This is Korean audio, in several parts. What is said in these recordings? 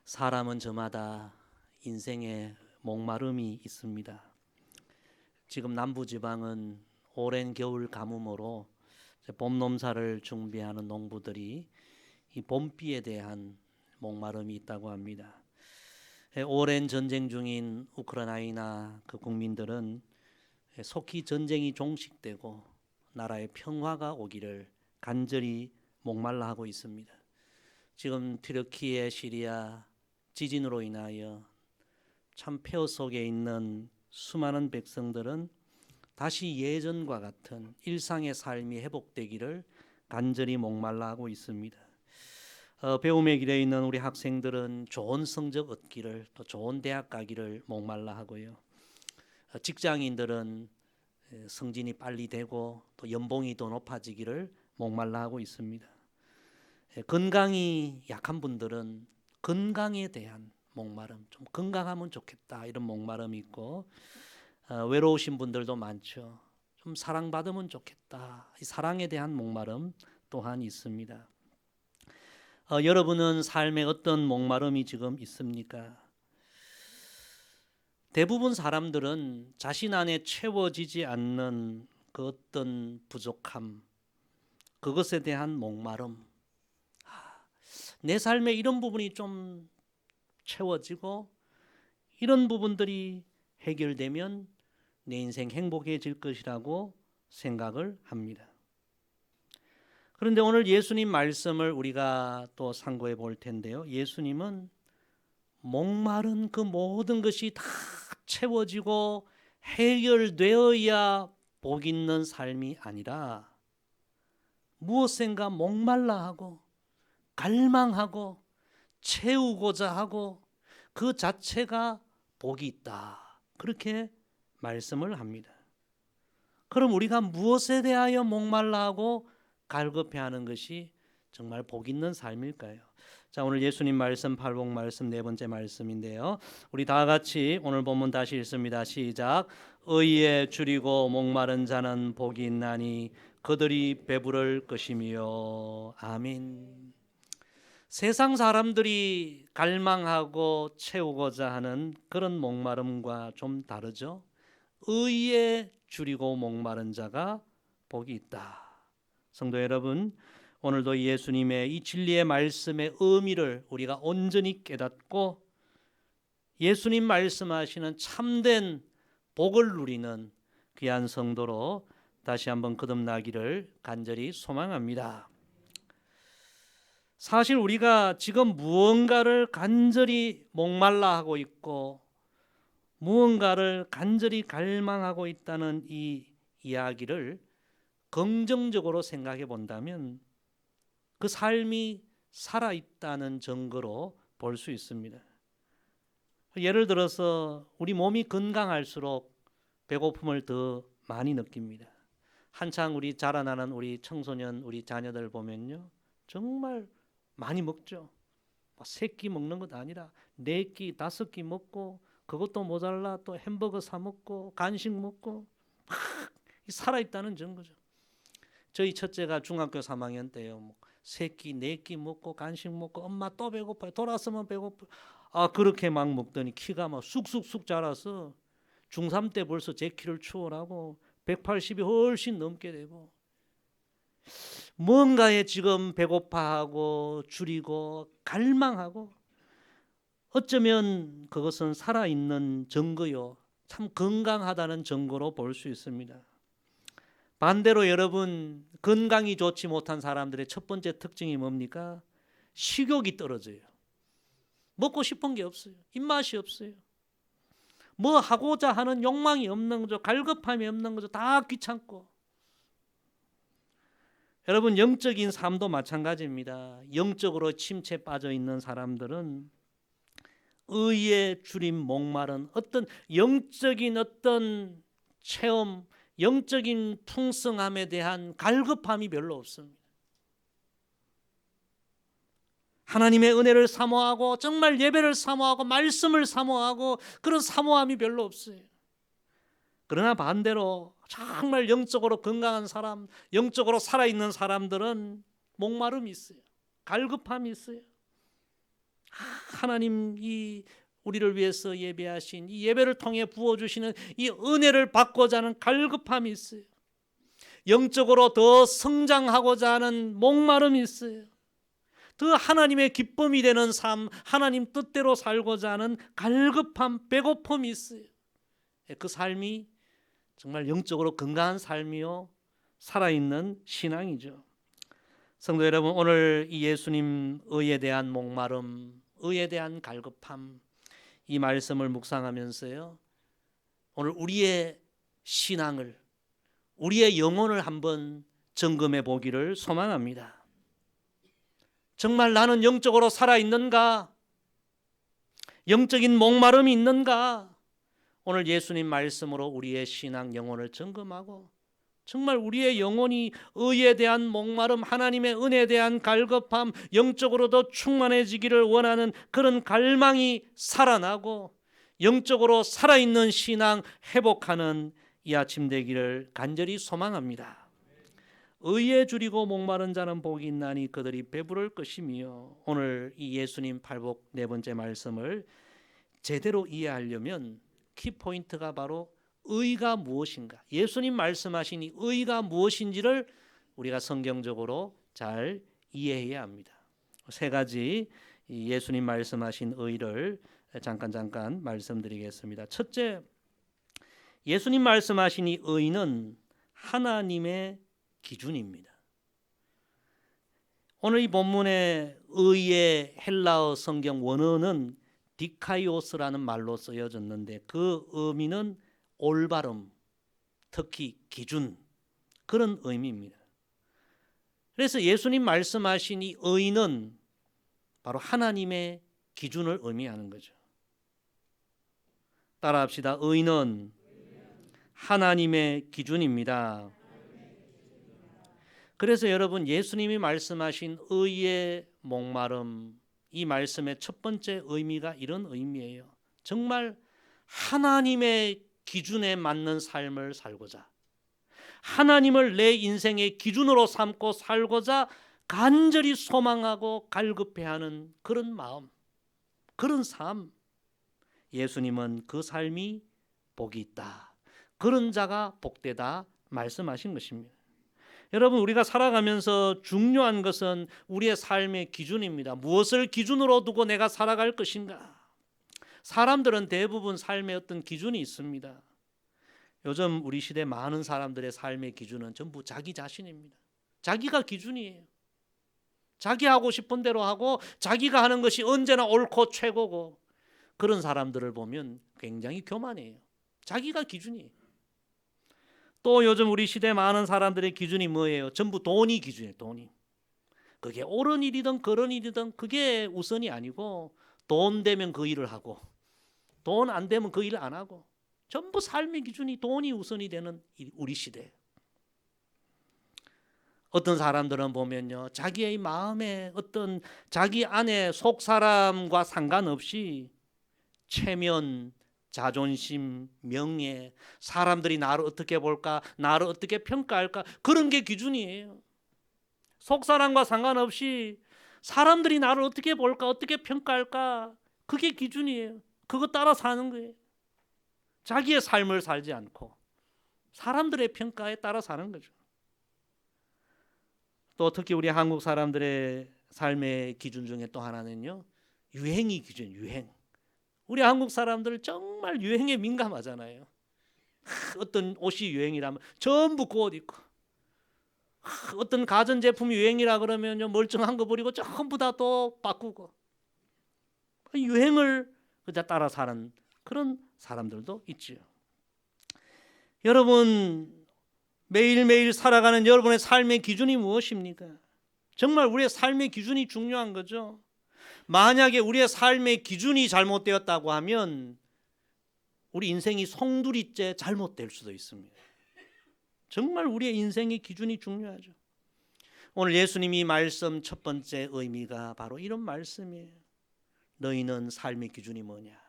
사람은 저마다 인생에 목마름이 있습니다. 지금 남부지방은 오랜 겨울 가뭄으로 봄 농사를 준비하는 농부들이 이 봄비에 대한 목마름이 있다고 합니다. 오랜 전쟁 중인 우크라이나 그 국민들은 속히 전쟁이 종식되고 나라의 평화가 오기를 간절히 목말라 하고 있습니다. 지금 튀르키예, 시리아 지진으로 인하여 참 폐허 속에 있는 수많은 백성들은 다시 예전과 같은 일상의 삶이 회복되기를 간절히 목말라 하고 있습니다. 배움의 길에 있는 우리 학생들은 좋은 성적 얻기를, 또 좋은 대학 가기를 목말라 하고요. 직장인들은 승진이 빨리 되고 또 연봉이 더 높아지기를 목말라 하고 있습니다. 건강이 약한 분들은 건강에 대한 목마름, 좀 건강하면 좋겠다 이런 목마름이 있고, 외로우신 분들도 많죠. 좀 사랑받으면 좋겠다, 이 사랑에 대한 목마름 또한 있습니다. 여러분은 삶에 어떤 목마름이 지금 있습니까? 대부분 사람들은 자신 안에 채워지지 않는 그 어떤 부족함, 그것에 대한 목마름, 내 삶에 이런 부분이 좀 채워지고 이런 부분들이 해결되면 내 인생 행복해질 것이라고 생각을 합니다. 그런데 오늘 예수님 말씀을 우리가 또 상고해 볼 텐데요. 예수님은 목마른 그 모든 것이 다 채워지고 해결되어야 복 있는 삶이 아니라 무엇인가 목말라 하고 갈망하고 채우고자 하고 그 자체가 복이 있다, 그렇게 말씀을 합니다. 그럼 우리가 무엇에 대하여 목말라 하고 갈급해하는 것이 정말 복 있는 삶일까요? 자, 오늘 예수님 말씀 팔복 말씀 네 번째 말씀인데요. 우리 다 같이 오늘 본문 다시 읽습니다. 시작. 의에 줄이고 목마른 자는 복이 있나니 그들이 배부를 것이며. 아멘. 세상 사람들이 갈망하고 채우고자 하는 그런 목마름과 좀 다르죠. 의에 줄이고 목마른 자가 복이 있다. 성도 여러분, 오늘도 예수님의 이 진리의 말씀의 의미를 우리가 온전히 깨닫고 예수님 말씀하시는 참된 복을 누리는 귀한 성도로 다시 한번 거듭나기를 간절히 소망합니다. 사실 우리가 지금 무언가를 간절히 목말라 하고 있고 무언가를 간절히 갈망하고 있다는 이 이야기를 긍정적으로 생각해 본다면 그 삶이 살아있다는 증거로 볼 수 있습니다. 예를 들어서 우리 몸이 건강할수록 배고픔을 더 많이 느낍니다. 한창 우리 자라나는 우리 청소년, 우리 자녀들 보면요, 정말 많이 먹죠. 세 끼 먹는 것 아니라 4끼, 5끼 먹고 그것도 모자라 또 햄버거 사 먹고 간식 먹고 막 살아있다는 증거죠. 저희 첫째가 중학교 3학년 때요, 3끼, 4끼 먹고 간식 먹고 엄마 또 배고파요. 돌아서면 배고파. 그렇게 막 먹더니 키가 막 쑥쑥쑥 자라서 중3 때 벌써 제 키를 추월하고 180이 훨씬 넘게 되고, 뭔가에 지금 배고파하고 줄이고 갈망하고, 어쩌면 그것은 살아있는 증거요, 참 건강하다는 증거로 볼 수 있습니다. 반대로 여러분, 건강이 좋지 못한 사람들의 첫 번째 특징이 뭡니까? 식욕이 떨어져요. 먹고 싶은 게 없어요. 입맛이 없어요. 뭐 하고자 하는 욕망이 없는 거죠. 갈급함이 없는 거죠. 다 귀찮고. 여러분, 영적인 삶도 마찬가지입니다. 영적으로 침체에 빠져 있는 사람들은 의에 줄인 목마른 어떤 영적인 어떤 체험, 영적인 풍성함에 대한 갈급함이 별로 없습니다. 하나님의 은혜를 사모하고 정말 예배를 사모하고 말씀을 사모하고 그런 사모함이 별로 없어요. 그러나 반대로 정말 영적으로 건강한 사람, 영적으로 살아있는 사람들은 목마름이 있어요. 갈급함이 있어요. 하나님 이 우리를 위해서 예배하신 이 예배를 통해 부어주시는 이 은혜를 받고자 하는 갈급함이 있어요. 영적으로 더 성장하고자 하는 목마름이 있어요. 더 하나님의 기쁨이 되는 삶, 하나님 뜻대로 살고자 하는 갈급함, 배고픔이 있어요. 그 삶이 정말 영적으로 건강한 삶이요, 살아있는 신앙이죠. 성도 여러분, 오늘 이 예수님 의에 대한 목마름, 의에 대한 갈급함, 이 말씀을 묵상하면서요, 오늘 우리의 신앙을, 우리의 영혼을 한번 점검해 보기를 소망합니다. 정말 나는 영적으로 살아있는가? 영적인 목마름이 있는가? 오늘 예수님 말씀으로 우리의 신앙 영혼을 점검하고 정말 우리의 영혼이 의에 대한 목마름, 하나님의 은혜에 대한 갈급함, 영적으로 더 충만해지기를 원하는 그런 갈망이 살아나고 영적으로 살아있는 신앙 회복하는 이 아침 되기를 간절히 소망합니다. 의에 줄이고 목마른 자는 복이 있나니 그들이 배부를 것이며, 오늘 이 예수님 팔복 네 번째 말씀을 제대로 이해하려면 키포인트가 바로 의가 무엇인가, 예수님 말씀하신 이 의가 무엇인지를 우리가 성경적으로 잘 이해해야 합니다. 세 가지 예수님 말씀하신 의를 잠깐 말씀드리겠습니다. 첫째, 예수님 말씀하신 이 의는 하나님의 기준입니다. 오늘 이 본문의 의의 헬라어 성경 원어는 디카이오스라는 말로 쓰여졌는데 그 의미는 올바름, 특히 기준, 그런 의미입니다. 그래서 예수님 말씀하신 이 의는 바로 하나님의 기준을 의미하는 거죠. 따라합시다. 의는 하나님의 기준입니다. 그래서 여러분, 예수님이 말씀하신 의의 목마름, 이 말씀의 첫 번째 의미가 이런 의미예요. 정말 하나님의 기준에 맞는 삶을 살고자, 하나님을 내 인생의 기준으로 삼고 살고자 간절히 소망하고 갈급해하는 그런 마음, 그런 삶, 예수님은 그 삶이 복이 있다, 그런 자가 복되다 말씀하신 것입니다. 여러분, 우리가 살아가면서 중요한 것은 우리의 삶의 기준입니다. 무엇을 기준으로 두고 내가 살아갈 것인가? 사람들은 대부분 삶의 어떤 기준이 있습니다. 요즘 우리 시대 많은 사람들의 삶의 기준은 전부 자기 자신입니다. 자기가 기준이에요. 자기 하고 싶은 대로 하고 자기가 하는 것이 언제나 옳고 최고고, 그런 사람들을 보면 굉장히 교만해요. 자기가 기준이에요. 또 요즘 우리 시대 많은 사람들의 기준이 뭐예요? 전부 돈이 기준이에요. 돈이. 그게 옳은 일이든 그런 일이든 그게 우선이 아니고, 돈 되면 그 일을 하고 돈 안 되면 그 일을 안 하고, 전부 삶의 기준이 돈이 우선이 되는 우리 시대. 어떤 사람들은 보면요, 자기의 마음에 어떤 자기 안에 속사람과 상관없이 체면, 자존심, 명예, 사람들이 나를 어떻게 볼까, 나를 어떻게 평가할까, 그런 게 기준이에요. 속사람과 상관없이 사람들이 나를 어떻게 볼까, 어떻게 평가할까, 그게 기준이에요. 그거 따라 사는 거예요. 자기의 삶을 살지 않고 사람들의 평가에 따라 사는 거죠. 또 특히 우리 한국 사람들의 삶의 기준 중에 또 하나는요, 유행이 기준, 유행. 우리 한국 사람들 정말 유행에 민감하잖아요. 어떤 옷이 유행이라면 전부 그 옷 입고, 어떤 가전제품이 유행이라 그러면요, 멀쩡한 거 버리고 전부 다 또 바꾸고, 유행을 그저 따라 사는 그런 사람들도 있지요. 여러분, 매일매일 살아가는 여러분의 삶의 기준이 무엇입니까? 정말 우리의 삶의 기준이 중요한 거죠. 만약에 우리의 삶의 기준이 잘못되었다고 하면 우리 인생이 송두리째 잘못될 수도 있습니다. 정말 우리의 인생의 기준이 중요하죠. 오늘 예수님이 말씀 첫 번째 의미가 바로 이런 말씀이에요. 너희는 삶의 기준이 뭐냐?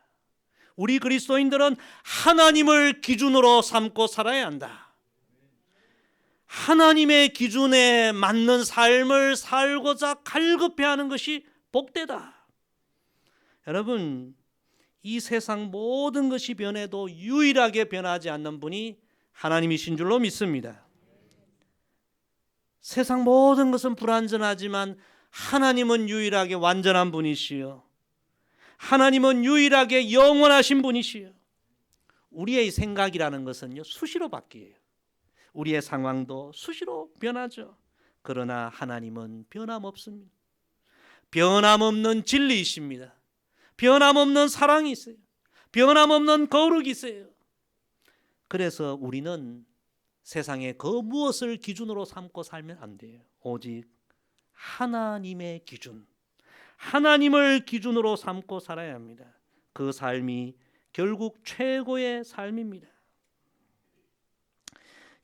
우리 그리스도인들은 하나님을 기준으로 삼고 살아야 한다. 하나님의 기준에 맞는 삶을 살고자 갈급해하는 것이 복되다. 여러분, 이 세상 모든 것이 변해도 유일하게 변하지 않는 분이 하나님이신 줄로 믿습니다. 세상 모든 것은 불완전하지만 하나님은 유일하게 완전한 분이시요, 하나님은 유일하게 영원하신 분이시요. 우리의 생각이라는 것은요, 수시로 바뀌어요. 우리의 상황도 수시로 변하죠. 그러나 하나님은 변함없습니다. 변함없는 진리이십니다. 변함없는 사랑이 있어요. 변함없는 거룩이 있어요. 그래서 우리는 세상에 그 무엇을 기준으로 삼고 살면 안 돼요. 오직 하나님의 기준, 하나님을 기준으로 삼고 살아야 합니다. 그 삶이 결국 최고의 삶입니다.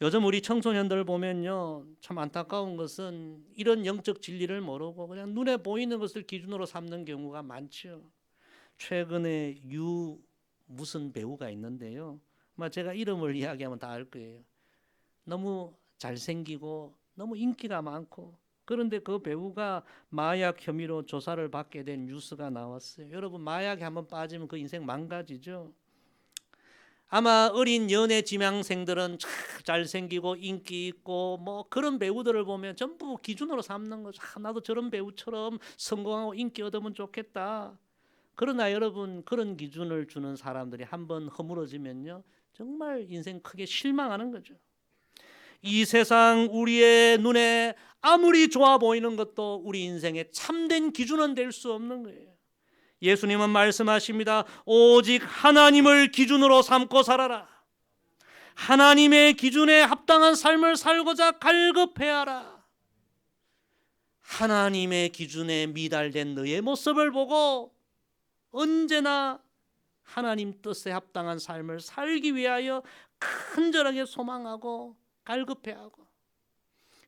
요즘 우리 청소년들 보면요, 참 안타까운 것은 이런 영적 진리를 모르고 그냥 눈에 보이는 것을 기준으로 삼는 경우가 많죠. 최근에 무슨 배우가 있는데요, 제가 이름을 이야기하면 다 알 거예요. 너무 잘생기고 너무 인기가 많고, 그런데 그 배우가 마약 혐의로 조사를 받게 된 뉴스가 나왔어요. 여러분, 마약에 한번 빠지면 그 인생 망가지죠. 아마 어린 연애 지망생들은 참 잘생기고 인기 있고 그런 배우들을 보면 전부 기준으로 삼는 거죠. 나도 저런 배우처럼 성공하고 인기 얻으면 좋겠다. 그러나 여러분, 그런 기준을 주는 사람들이 한번 허물어지면요, 정말 인생 크게 실망하는 거죠. 이 세상 우리의 눈에 아무리 좋아 보이는 것도 우리 인생의 참된 기준은 될 수 없는 거예요. 예수님은 말씀하십니다. 오직 하나님을 기준으로 삼고 살아라. 하나님의 기준에 합당한 삶을 살고자 갈급해하라. 하나님의 기준에 미달된 너의 모습을 보고 언제나 하나님 뜻에 합당한 삶을 살기 위하여 간절하게 소망하고 갈급해하고,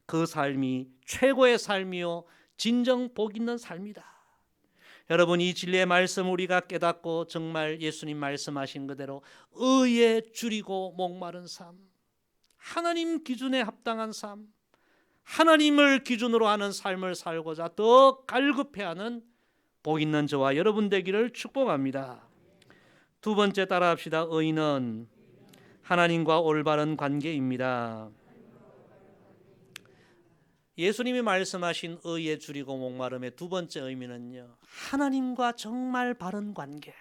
그 삶이 최고의 삶이요 진정 복 있는 삶이다. 여러분, 이 진리의 말씀 우리가 깨닫고 정말 예수님 말씀하신 그대로 의에 줄이고 목마른 삶, 하나님 기준에 합당한 삶, 하나님을 기준으로 하는 삶을 살고자 더 갈급해하는 복 있는 저와 여러분 되기를 축복합니다. 두 번째 따라합시다. 의는 하나님과 올바른 관계입니다. 예수님이 말씀하신 의에 줄이고 목마름의 두 번째 의미는요, 하나님과 정말 바른 관계,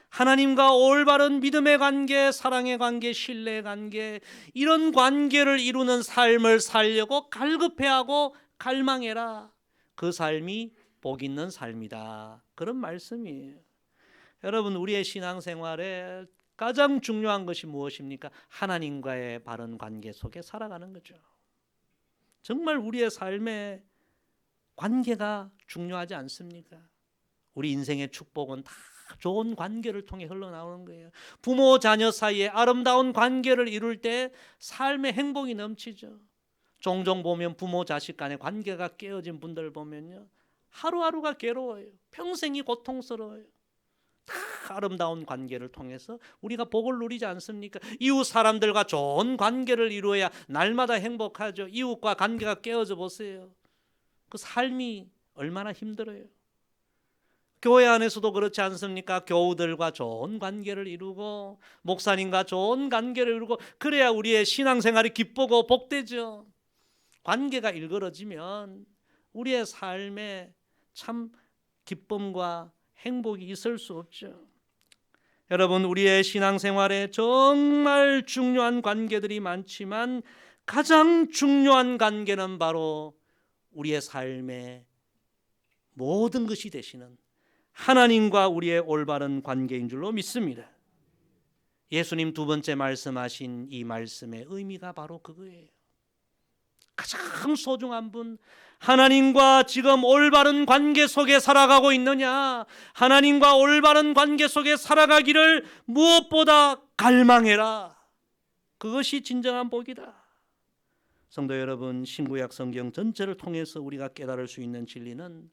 하나님과 올바른 믿음의 관계, 사랑의 관계, 신뢰의 관계, 이런 관계를 이루는 삶을 살려고 갈급해하고 갈망해라. 그 삶이 복 있는 삶이다. 그런 말씀이에요. 여러분, 우리의 신앙생활에 가장 중요한 것이 무엇입니까? 하나님과의 바른 관계 속에 살아가는 거죠. 정말 우리의 삶에 관계가 중요하지 않습니까? 우리 인생의 축복은 다 좋은 관계를 통해 흘러나오는 거예요. 부모 자녀 사이에 아름다운 관계를 이룰 때 삶의 행복이 넘치죠. 종종 보면 부모 자식 간의 관계가 깨어진 분들 보면요, 하루하루가 괴로워요. 평생이 고통스러워요. 다 아름다운 관계를 통해서 우리가 복을 누리지 않습니까? 이웃 사람들과 좋은 관계를 이루어야 날마다 행복하죠. 이웃과 관계가 깨어져 보세요. 그 삶이 얼마나 힘들어요. 교회 안에서도 그렇지 않습니까? 교우들과 좋은 관계를 이루고 목사님과 좋은 관계를 이루고, 그래야 우리의 신앙생활이 기쁘고 복되죠. 관계가 일그러지면 우리의 삶에 참 기쁨과 행복이 있을 수 없죠. 여러분, 우리의 신앙생활에 정말 중요한 관계들이 많지만 가장 중요한 관계는 바로 우리의 삶의 모든 것이 되시는 하나님과 우리의 올바른 관계인 줄로 믿습니다. 예수님 두 번째 말씀하신 이 말씀의 의미가 바로 그거예요. 가장 소중한 분, 하나님과 지금 올바른 관계 속에 살아가고 있느냐? 하나님과 올바른 관계 속에 살아가기를 무엇보다 갈망해라. 그것이 진정한 복이다. 성도 여러분, 신구약 성경 전체를 통해서 우리가 깨달을 수 있는 진리는,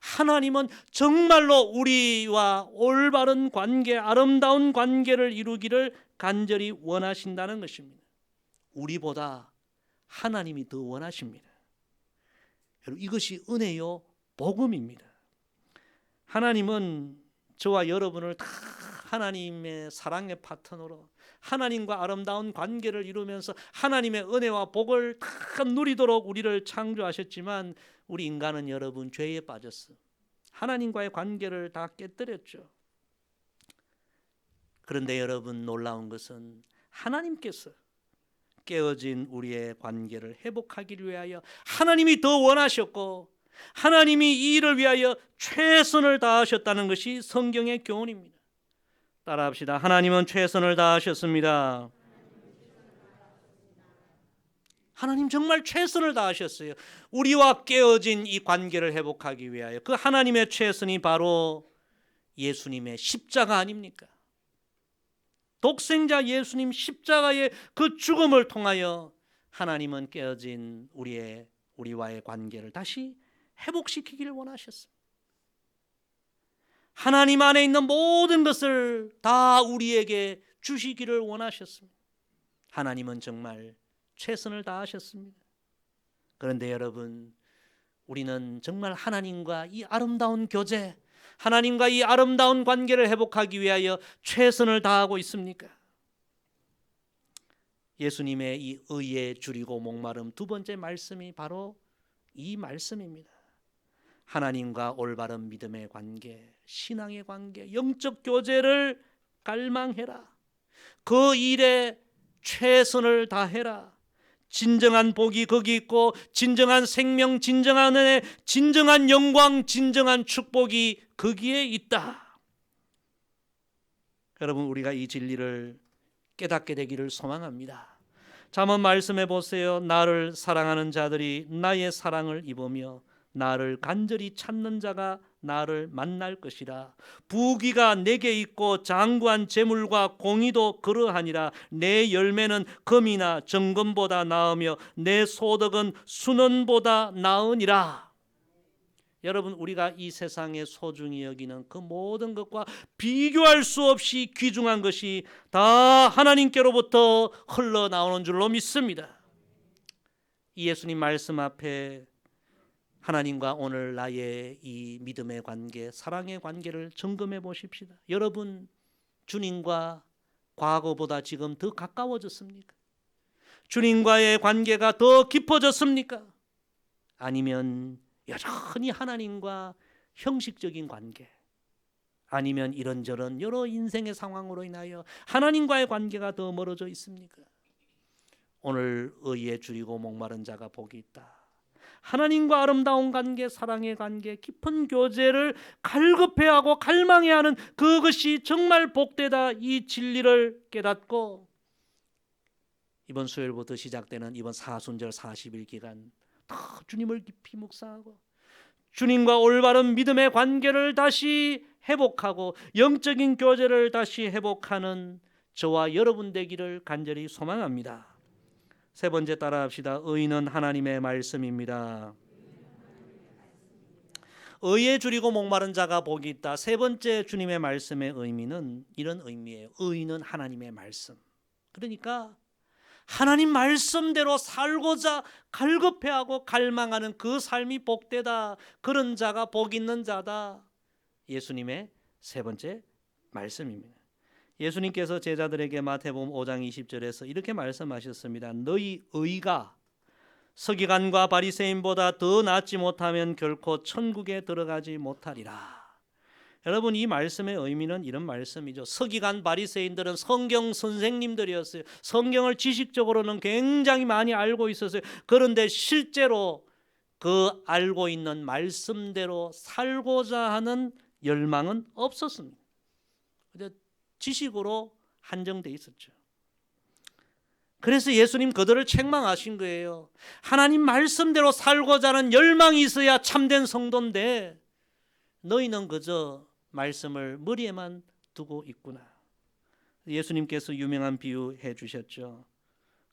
하나님은 정말로 우리와 올바른 관계, 아름다운 관계를 이루기를 간절히 원하신다는 것입니다. 우리보다 하나님이 더 원하십니다. 여러분, 이것이 은혜요 복음입니다. 하나님은 저와 여러분을 다 하나님의 사랑의 파트너로 하나님과 아름다운 관계를 이루면서 하나님의 은혜와 복을 다 누리도록 우리를 창조하셨지만 우리 인간은 여러분 죄에 빠졌어. 하나님과의 관계를 다 깨뜨렸죠. 그런데 여러분 놀라운 것은 하나님께서 깨어진 우리의 관계를 회복하기를 위하여 하나님이 더 원하셨고 하나님이 이 일을 위하여 최선을 다하셨다는 것이 성경의 교훈입니다. 따라합시다. 하나님은 최선을 다하셨습니다. 하나님 정말 최선을 다하셨어요. 우리와 깨어진 이 관계를 회복하기 위하여 그 하나님의 최선이 바로 예수님의 십자가 아닙니까? 독생자 예수님 십자가의 그 죽음을 통하여 하나님은 깨어진 우리와의 관계를 다시 회복시키기를 원하셨습니다. 하나님 안에 있는 모든 것을 다 우리에게 주시기를 원하셨습니다. 하나님은 정말 최선을 다하셨습니다. 그런데 여러분, 우리는 정말 하나님과 이 아름다운 교제, 하나님과 이 아름다운 관계를 회복하기 위하여 최선을 다하고 있습니까? 예수님의 이 의에 줄이고 목마름 두 번째 말씀이 바로 이 말씀입니다. 하나님과 올바른 믿음의 관계, 신앙의 관계, 영적 교제를 갈망해라. 그 일에 최선을 다해라. 진정한 복이 거기 있고 진정한 생명, 진정한 은혜, 진정한 영광, 진정한 축복이 거기에 있다. 여러분, 우리가 이 진리를 깨닫게 되기를 소망합니다. 잠언 말씀해 보세요. 나를 사랑하는 자들이 나의 사랑을 입으며 나를 간절히 찾는 자가 나를 만날 것이라. 부귀가 내게 있고 장구한 재물과 공의도 그러하니라. 내 열매는 금이나 정금보다 나으며 내 소득은 순원보다 나으니라. 여러분, 우리가 이 세상에 소중히 여기는 그 모든 것과 비교할 수 없이 귀중한 것이 다 하나님께로부터 흘러나오는 줄로 믿습니다. 이 예수님 말씀 앞에 하나님과 오늘 나의 이 믿음의 관계, 사랑의 관계를 점검해 보십시다. 여러분, 주님과 과거보다 지금 더 가까워졌습니까? 주님과의 관계가 더 깊어졌습니까? 아니면 여전히 하나님과 형식적인 관계, 아니면 이런저런 여러 인생의 상황으로 인하여 하나님과의 관계가 더 멀어져 있습니까? 오늘 의에 줄이고 목마른 자가 복이 있다. 하나님과 아름다운 관계, 사랑의 관계, 깊은 교제를 갈급해하고 갈망해야 하는 그것이 정말 복되다. 이 진리를 깨닫고 이번 수요일부터 시작되는 이번 사순절 40일 기간 더 주님을 깊이 묵상하고 주님과 올바른 믿음의 관계를 다시 회복하고 영적인 교제를 다시 회복하는 저와 여러분 되기를 간절히 소망합니다. 세 번째 따라합시다. 의는 하나님의 말씀입니다. 의에 줄이고 목마른 자가 복이 있다. 세 번째 주님의 말씀의 의미는 이런 의미예요. 의는 하나님의 말씀. 그러니까 하나님 말씀대로 살고자 갈급해하고 갈망하는 그 삶이 복되다. 그런 자가 복 있는 자다. 예수님의 세 번째 말씀입니다. 예수님께서 제자들에게 마태복음 5장 20절에서 이렇게 말씀하셨습니다. 너희 의가 서기관과 바리새인보다 더 낫지 못하면 결코 천국에 들어가지 못하리라. 여러분, 이 말씀의 의미는 이런 말씀이죠. 서기관 바리새인들은 성경 선생님들이었어요. 성경을 지식적으로는 굉장히 많이 알고 있었어요. 그런데 실제로 그 알고 있는 말씀대로 살고자 하는 열망은 없었습니다. 지식으로 한정돼 있었죠. 그래서 예수님 그들을 책망하신 거예요. 하나님 말씀대로 살고자 하는 열망이 있어야 참된 성도인데 너희는 그저 말씀을 머리에만 두고 있구나. 예수님께서 유명한 비유 해주셨죠.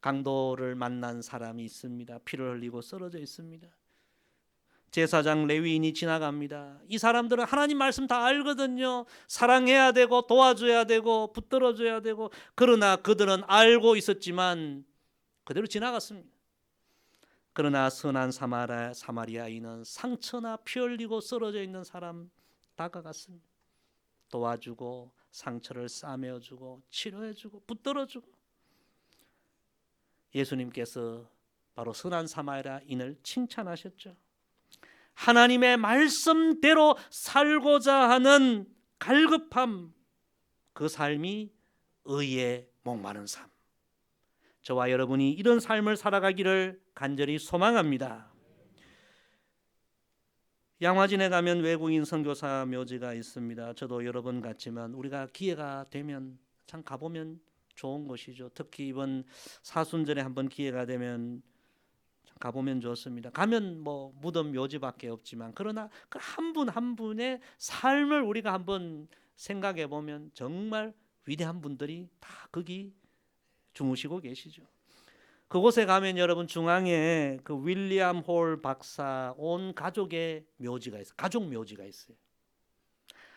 강도를 만난 사람이 있습니다. 피를 흘리고 쓰러져 있습니다. 제사장 레위인이 지나갑니다. 이 사람들은 하나님 말씀 다 알거든요. 사랑해야 되고 도와줘야 되고 붙들어줘야 되고, 그러나 그들은 알고 있었지만 그대로 지나갔습니다. 그러나 선한 사마리아인은 상처나 피 흘리고 쓰러져 있는 사람 다가갔습니다. 도와주고 상처를 싸매어주고 치료해주고 붙들어주고. 예수님께서 바로 선한 사마리아인을 칭찬하셨죠. 하나님의 말씀대로 살고자 하는 갈급함, 그 삶이 의에 목마른 삶. 저와 여러분이 이런 삶을 살아가기를 간절히 소망합니다. 양화진에 가면 외국인 선교사 묘지가 있습니다. 저도 여러 번 갔지만 우리가 기회가 되면 참 가보면 좋은 곳이죠. 특히 이번 사순절에 한번 기회가 되면 가보면 좋습니다. 가면 뭐 무덤 묘지밖에 없지만 그러나 그 한 분 한 분의 삶을 우리가 한번 생각해 보면 정말 위대한 분들이 다 거기 주무시고 계시죠. 그곳에 가면 여러분 중앙에 그 윌리엄 홀 박사 온 가족의 묘지가 있어요. 가족 묘지가 있어요.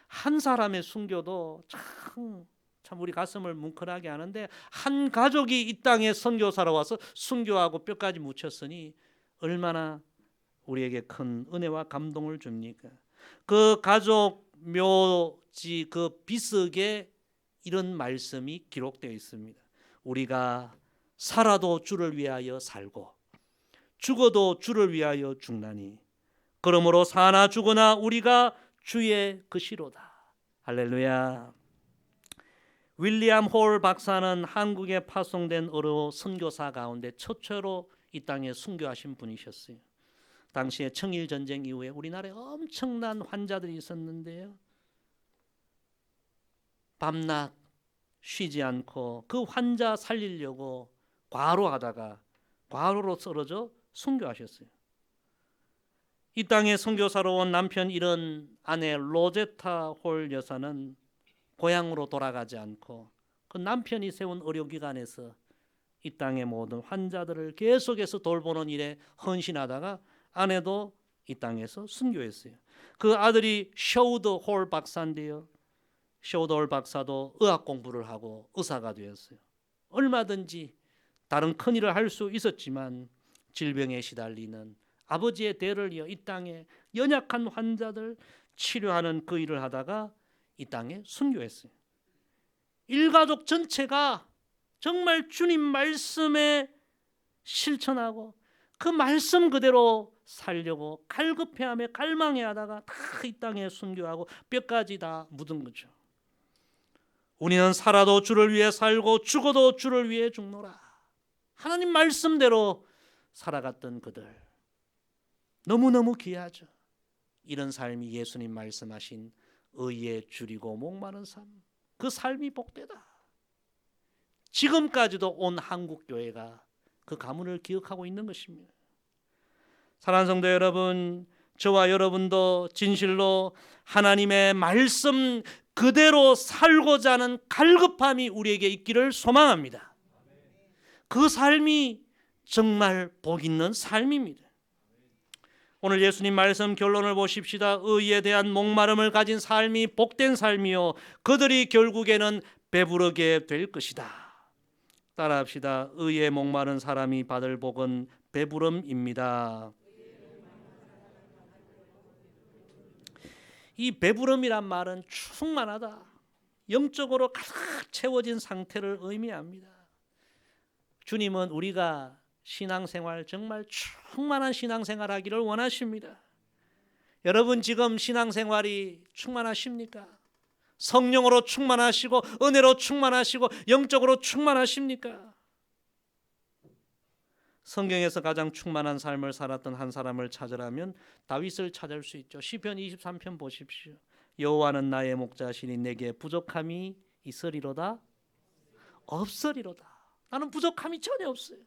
한 사람의 순교도 참 우리 가슴을 뭉클하게 하는데, 한 가족이 이 땅에 선교사로 와서 순교하고 뼈까지 묻혔으니 얼마나 우리에게 큰 은혜와 감동을 줍니까? 그 가족 묘지 그 비석에 이런 말씀이 기록되어 있습니다. 우리가 살아도 주를 위하여 살고 죽어도 주를 위하여 죽나니 그러므로 사나 죽으나 우리가 주의 것이로다. 할렐루야. 윌리엄 홀 박사는 한국에 파송된 어로 선교사 가운데 최초로 이 땅에 순교하신 분이셨어요. 당시에 청일전쟁 이후에 우리나라에 엄청난 환자들이 있었는데요, 밤낮 쉬지 않고 그 환자 살리려고 과로하다가 과로로 쓰러져 순교하셨어요. 이 땅에 선교사로 온 남편 이런 아내 로제타 홀 여사는 고향으로 돌아가지 않고 그 남편이 세운 의료기관에서 이 땅의 모든 환자들을 계속해서 돌보는 일에 헌신하다가 아내도 이 땅에서 순교했어요. 그 아들이 셔우드 홀 박사인데요, 셔우드 홀 박사도 의학 공부를 하고 의사가 되었어요. 얼마든지 다른 큰 일을 할 수 있었지만 질병에 시달리는 아버지의 대를 이어 이 땅에 연약한 환자들 치료하는 그 일을 하다가 이 땅에 순교했어요. 일가족 전체가 정말 주님 말씀에 실천하고 그 말씀 그대로 살려고 갈급해하며 갈망해하다가 다 이 땅에 순교하고 뼈까지 다 묻은 거죠. 우리는 살아도 주를 위해 살고 죽어도 주를 위해 죽노라. 하나님 말씀대로 살아갔던 그들, 너무너무 귀하죠. 이런 삶이 예수님 말씀하신 의에 줄이고 목마른 삶, 그 삶이 복되다. 지금까지도 온 한국교회가 그 가문을 기억하고 있는 것입니다. 사랑하는 성도 여러분, 저와 여러분도 진실로 하나님의 말씀 그대로 살고자 하는 갈급함이 우리에게 있기를 소망합니다. 그 삶이 정말 복 있는 삶입니다. 오늘 예수님 말씀 결론을 보십시다. 의에 대한 목마름을 가진 삶이 복된 삶이요 그들이 결국에는 배부르게 될 것이다. 따라합시다. 의에 목마른 사람이 받을 복은 배부름입니다. 이 배부름이란 말은 충만하다, 영적으로 가득 채워진 상태를 의미합니다. 주님은 우리가 신앙생활 정말 충만한 신앙생활 하기를 원하십니다. 여러분 지금 신앙생활이 충만하십니까? 성령으로 충만하시고 은혜로 충만하시고 영적으로 충만하십니까? 성경에서 가장 충만한 삶을 살았던 한 사람을 찾으라면 다윗을 찾을 수 있죠. 시편 23편 보십시오. 여호와는 나의 목자시니 내게 부족함이 있으리로다? 없으리로다. 나는 부족함이 전혀 없어요.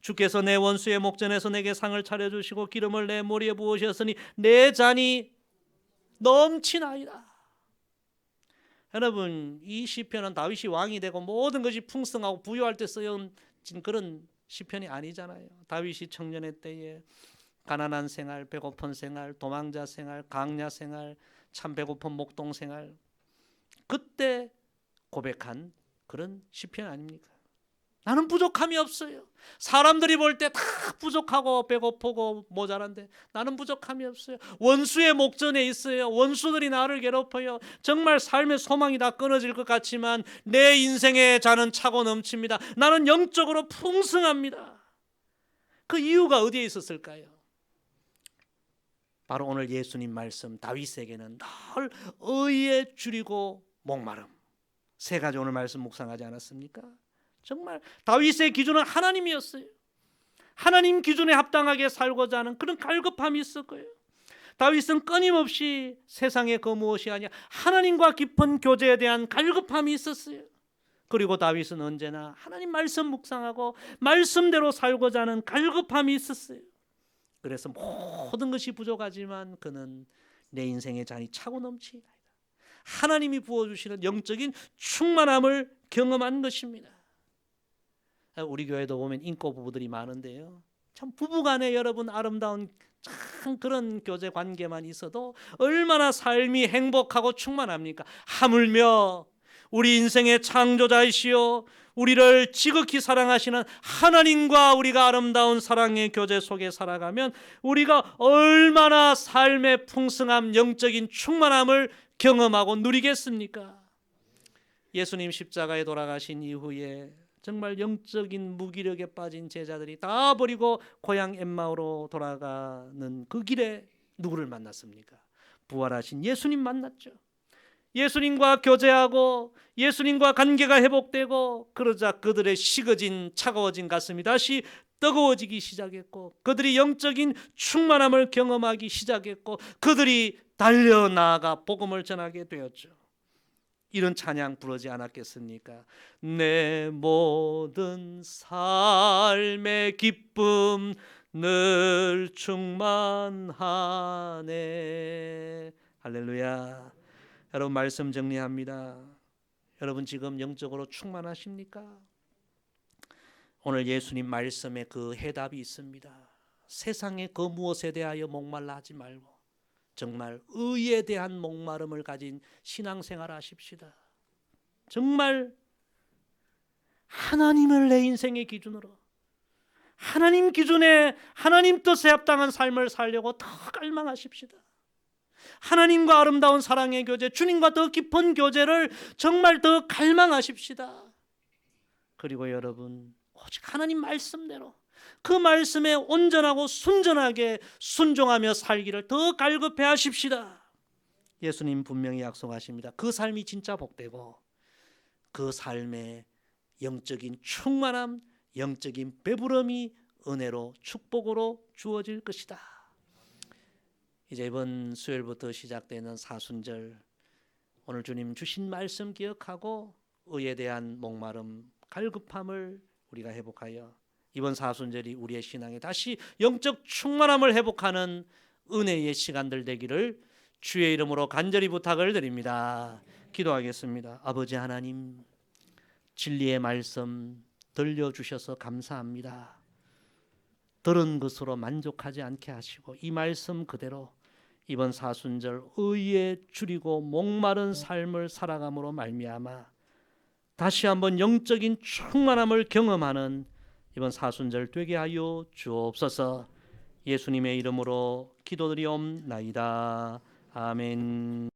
주께서 내 원수의 목전에서 내게 상을 차려주시고 기름을 내 머리에 부으셨으니 내 잔이 넘치나이다. 여러분 이 시편은 다윗이 왕이 되고 모든 것이 풍성하고 부유할 때 쓰여진 그런 시편이 아니잖아요. 다윗이 청년의 때에 가난한 생활, 배고픈 생활, 도망자 생활, 강야 생활, 참 배고픈 목동 생활, 그때 고백한 그런 시편 아닙니까? 나는 부족함이 없어요. 사람들이 볼 때 다 부족하고 배고프고 모자란데 나는 부족함이 없어요. 원수의 목전에 있어요. 원수들이 나를 괴롭혀요. 정말 삶의 소망이 다 끊어질 것 같지만 내 인생의 잔은 차고 넘칩니다. 나는 영적으로 풍성합니다. 그 이유가 어디에 있었을까요? 바로 오늘 예수님 말씀, 다윗에게는 늘 의에 줄이고 목마름. 세 가지 오늘 말씀 묵상하지 않았습니까? 정말 다윗의 기준은 하나님이었어요. 하나님 기준에 합당하게 살고자 하는 그런 갈급함이 있을 거예요. 다윗은 끊임없이 세상의 그 무엇이 아니야 하나님과 깊은 교제에 대한 갈급함이 있었어요. 그리고 다윗은 언제나 하나님 말씀 묵상하고 말씀대로 살고자 하는 갈급함이 있었어요. 그래서 모든 것이 부족하지만 그는 내 인생의 잔이 차고 넘치나이다. 하나님이 부어주시는 영적인 충만함을 경험한 것입니다. 우리 교회도 보면 인고 부부들이 많은데요, 참 부부간에 여러분 아름다운 참 그런 교제 관계만 있어도 얼마나 삶이 행복하고 충만합니까? 하물며 우리 인생의 창조자이시오 우리를 지극히 사랑하시는 하나님과 우리가 아름다운 사랑의 교제 속에 살아가면 우리가 얼마나 삶의 풍성함, 영적인 충만함을 경험하고 누리겠습니까? 예수님 십자가에 돌아가신 이후에 정말 영적인 무기력에 빠진 제자들이 다 버리고 고향 엠마오로 돌아가는 그 길에 누구를 만났습니까? 부활하신 예수님 만났죠. 예수님과 교제하고 예수님과 관계가 회복되고 그러자 그들의 식어진 차가워진 가슴이 다시 뜨거워지기 시작했고 그들이 영적인 충만함을 경험하기 시작했고 그들이 달려나가 복음을 전하게 되었죠. 이런 찬양 부르지 않았겠습니까? 내 모든 삶의 기쁨 늘 충만하네. 할렐루야. 여러분 말씀 정리합니다. 여러분 지금 영적으로 충만하십니까? 오늘 예수님 말씀에 그 해답이 있습니다. 세상의 그 무엇에 대하여 목말라 하지 말고 정말 의에 대한 목마름을 가진 신앙생활 하십시다. 정말 하나님을 내 인생의 기준으로 하나님 기준에 하나님 뜻에 합당한 삶을 살려고 더 갈망하십시다. 하나님과 아름다운 사랑의 교제, 주님과 더 깊은 교제를 정말 더 갈망하십시다. 그리고 여러분 오직 하나님 말씀대로 그 말씀에 온전하고 순전하게 순종하며 살기를 더 갈급해 하십시다. 예수님 분명히 약속하십니다. 그 삶이 진짜 복되고 그 삶에 영적인 충만함, 영적인 배부름이 은혜로 축복으로 주어질 것이다. 이제 이번 수요일부터 시작되는 사순절, 오늘 주님 주신 말씀 기억하고 의에 대한 목마름, 갈급함을 우리가 회복하여 이번 사순절이 우리의 신앙에 다시 영적 충만함을 회복하는 은혜의 시간들 되기를 주의 이름으로 간절히 부탁을 드립니다. 기도하겠습니다. 아버지 하나님, 진리의 말씀 들려주셔서 감사합니다. 들은 것으로 만족하지 않게 하시고 이 말씀 그대로 이번 사순절 의에 줄이고 목마른 삶을 살아감으로 말미암아 다시 한번 영적인 충만함을 경험하는 이번 사순절 되게 하여 주옵소서. 예수님의 이름으로 기도드리옵나이다. 아멘.